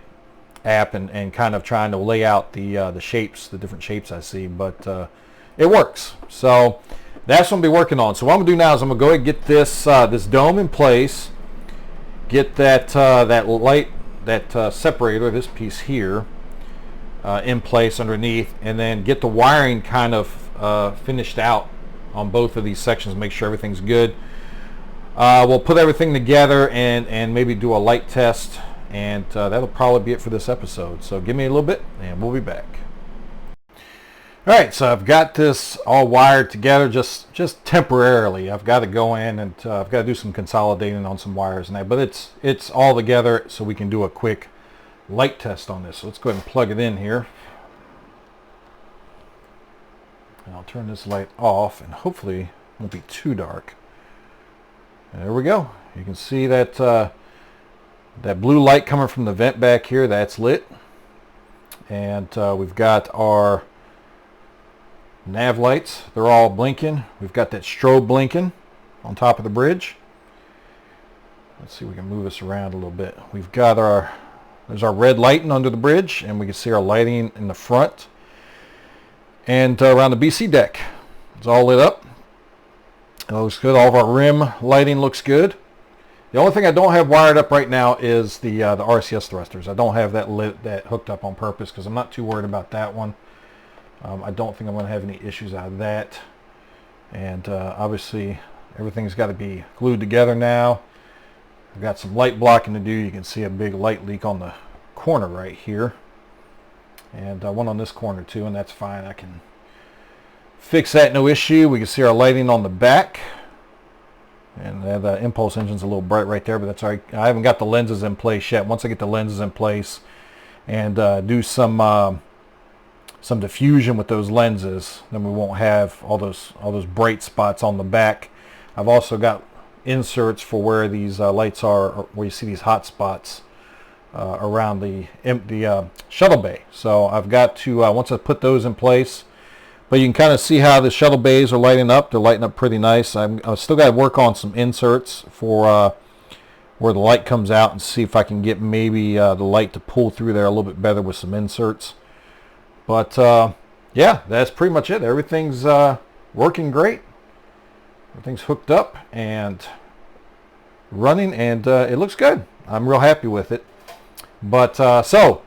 app and kind of trying to lay out the shapes, the different shapes I see. But it works. So that's what I'm going to be working on. So what I'm going to do now is I'm going to go ahead and get this dome in place, get that light, separator, this piece here, in place underneath, and then get the wiring kind of finished out on both of these sections, make sure everything's good. We'll put everything together and maybe do a light test, and that'll probably be it for this episode. So give me a little bit and we'll be back. Alright, so I've got this all wired together just temporarily. I've got to go in and I've got to do some consolidating on some wires and that, but it's all together so we can do a quick light test on this. So let's go ahead and plug it in here. And I'll turn this light off, and hopefully it won't be too dark. And there we go. You can see that that blue light coming from the vent back here, that's lit. And we've got our nav lights. They're all blinking. We've got that strobe blinking on top of the bridge. Let's see if we can move this around a little bit. We've got there's our red lighting under the bridge, and we can see our lighting in the front and around the BC deck. It's all lit up. It looks good. All of our rim lighting looks good. The only thing I don't have wired up right now is the RCS thrusters. I don't have that hooked up on purpose because I'm not too worried about that one. I don't think I'm going to have any issues out of that. And obviously everything's got to be glued together now. I've got some light blocking to do. You can see a big light leak on the corner right here. And one on this corner too, and that's fine. I can fix that, no issue. We can see our lighting on the back. And the impulse engine's a little bright right there, but that's all right. I haven't got the lenses in place yet. Once I get the lenses in place and do some diffusion with those lenses, then we won't have all those bright spots on the back. I've also got inserts for where these lights are, where you see these hot spots around the shuttle bay. So I've got to, once I put those in place, but you can kind of see how the shuttle bays are lighting up. They're lighting up pretty nice. I've still got to work on some inserts for where the light comes out and see if I can get maybe the light to pull through there a little bit better with some inserts. But yeah, that's pretty much it. Everything's working great. Everything's hooked up and running, and it looks good. I'm real happy with it. But so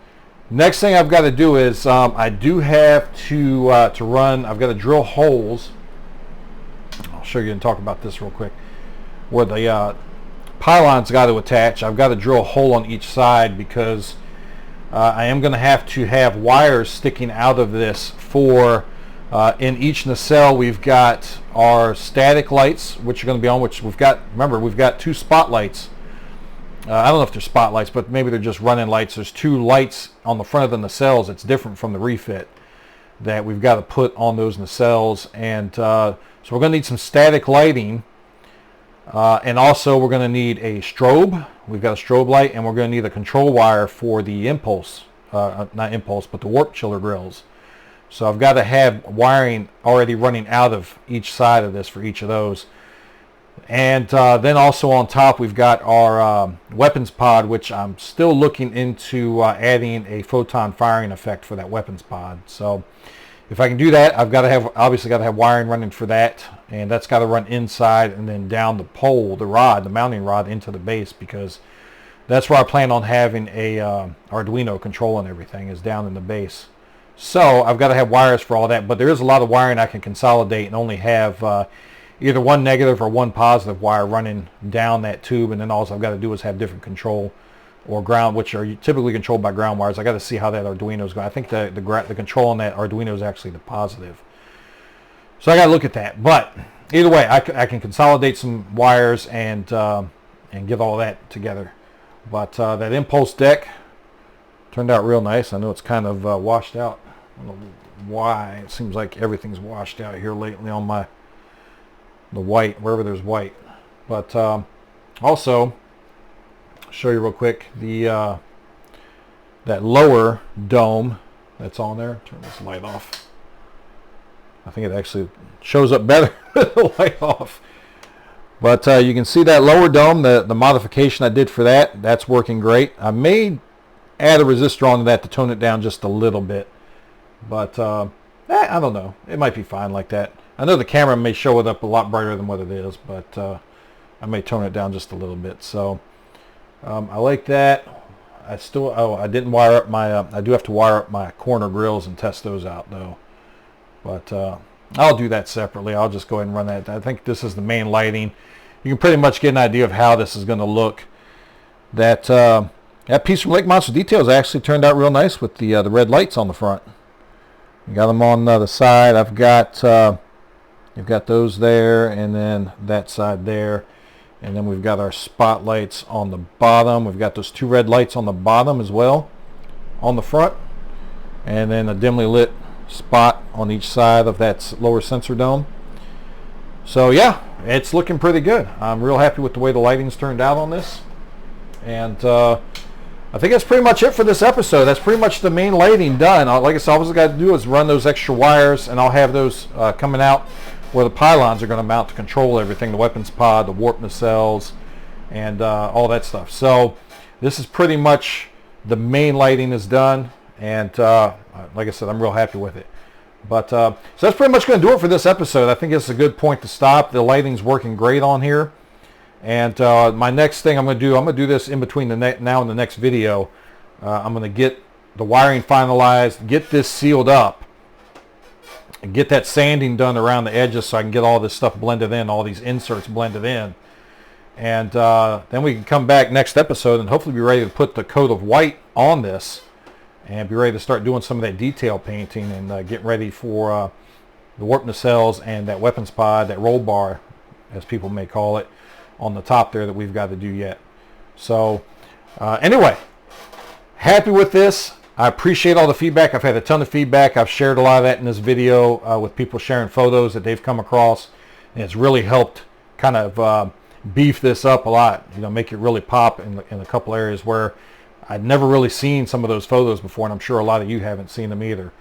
next thing I've got to do is I do have to run. I've got to drill holes. I'll show you and talk about this real quick. Where the pylon's got to attach, I've got to drill a hole on each side because I am going to have wires sticking out of this for in each nacelle. We've got our static lights, which are going to be on, which we've got. Remember, we've got two spotlights. I don't know if they're spotlights, but maybe they're just running lights. There's two lights on the front of the nacelles. It's different from the refit that we've got to put on those nacelles. And so we're going to need some static lighting. And also we're going to need a strobe. We've got a strobe light, and we're going to need a control wire for the impulse, not impulse, but the warp chiller grills. So I've got to have wiring already running out of each side of this for each of those. And then also on top we've got our weapons pod, which I'm still looking into adding a photon firing effect for that weapons pod. So if I can do that, I've got to have, obviously got to have wiring running for that, and that's got to run inside and then down the pole, the rod, the mounting rod into the base, because that's where I plan on having a Arduino controlling everything, is down in the base. So I've got to have wires for all that, but there is a lot of wiring I can consolidate and only have either one negative or one positive wire running down that tube, and then all I've got to do is have different control or ground, which are typically controlled by ground wires. I got to see how that Arduino is going. I think the control on that Arduino is actually the positive. So I got to look at that. But either way, I can consolidate some wires and get all that together. But that impulse deck turned out real nice. I know it's kind of washed out. I don't know why. It seems like everything's washed out here lately on the white, wherever there's white. But also, I'll show you real quick the that lower dome that's on there. Turn this light off. I think it actually shows up better with the light off. But you can see that lower dome, the modification I did for that, that's working great. I may add a resistor onto that to tone it down just a little bit. But I don't know. It might be fine like that. I know the camera may show it up a lot brighter than what it is, but I may tone it down just a little bit. So I like that. I didn't wire up my, I do have to wire up my corner grills and test those out though. But I'll do that separately. I'll just go ahead and run that. I think this is the main lighting. You can pretty much get an idea of how this is going to look. That piece from Lake Monster Details actually turned out real nice with the red lights on the front. You got them on the side. I've got you've got those there, and then that side there, and then we've got our spotlights on the bottom. We've got those two red lights on the bottom as well on the front, and then a dimly lit spot on each side of that lower sensor dome. So yeah, it's looking pretty good. I'm real happy with the way the lighting's turned out on this, and I think that's pretty much it for this episode. That's pretty much the main lighting done. Like I said, all I got to do is run those extra wires, and I'll have those coming out where the pylons are going to mount to control everything, the weapons pod, the warp nacelles, and all that stuff. So this is pretty much the main lighting is done, and like I said, I'm real happy with it. But so that's pretty much going to do it for this episode. I think it's a good point to stop. The lighting's working great on here, And my next thing I'm going to do this in between now and the next video. I'm going to get the wiring finalized, get this sealed up, and get that sanding done around the edges so I can get all this stuff blended in, all these inserts blended in. And then we can come back next episode and hopefully be ready to put the coat of white on this and be ready to start doing some of that detail painting and get ready for the warp nacelles and that weapons pod, that roll bar, as people may call it, on the top there that we've got to do yet. So anyway, happy with this. I appreciate all the feedback. I've had a ton of feedback. I've shared a lot of that in this video with people sharing photos that they've come across, and it's really helped kind of beef this up a lot, you know, make it really pop in a couple areas where I'd never really seen some of those photos before, and I'm sure a lot of you haven't seen them either.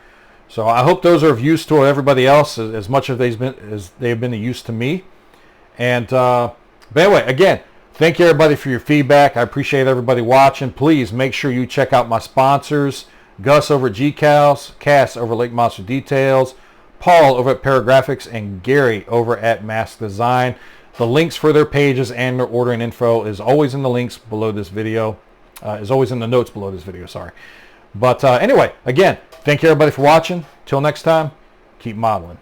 So I hope those are of use to everybody else as much as they've been of use to me. And but anyway, again, thank you everybody for your feedback. I appreciate everybody watching. Please make sure you check out my sponsors, Gus over at GCals, Cass over at Lake Monster Details, Paul over at Paragrafix, and Gary over at Mask Design. The links for their pages and their ordering info is always in the links below this video. Is always in the notes below this video, sorry. But anyway, again, thank you everybody for watching. Till next time, keep modeling.